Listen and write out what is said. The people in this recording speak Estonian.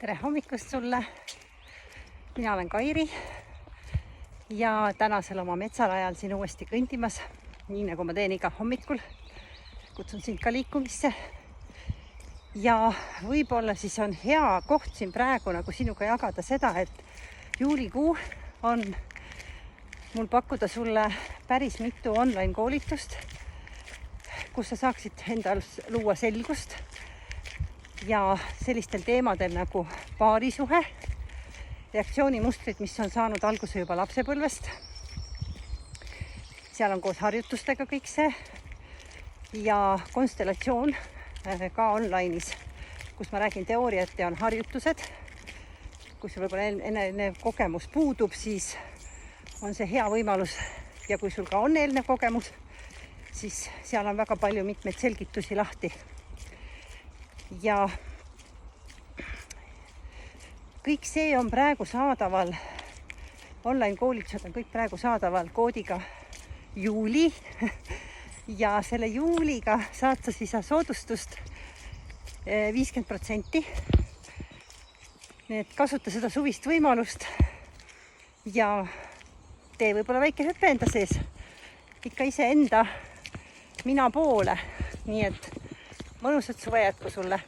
tere hommikust sulle! Mina olen Kairi ja tänasel oma metsal ajal siin uuesti kõndimas, nii nagu ma teen iga hommikul. Kutsun sind ka liikumisse ja võib-olla siis on hea koht siin praegu nagu sinuga jagada seda, et juulikuu on mul pakkuda sulle päris mitu online koolitust, kus sa saaksid endal luua selgust ja sellistel teemadel nagu paarisuhe, reaktsioonimustrid, mis on saanud alguse juba lapsepõlvest. Seal on koos harjutustega kõik see ja konstellatsioon ka online'is, kus ma räägin teooriat ja on harjutused. Kui sul võib-olla enne kogemus puudub, siis on see hea võimalus ja kui sul ka on eelnev kogemus, siis seal on väga palju mitmeid selgitusi lahti. Ja kõik see on praegu saadaval, online koolitused on kõik praegu saadaval koodiga juuli ja selle juuliga saad sa siis soodustust 50%. Nii et kasuta seda suvist võimalust ja tee võib-olla väike hüpe enda sees, ikka iseenda mina poole, nii et mõnusat suve jätku sulle!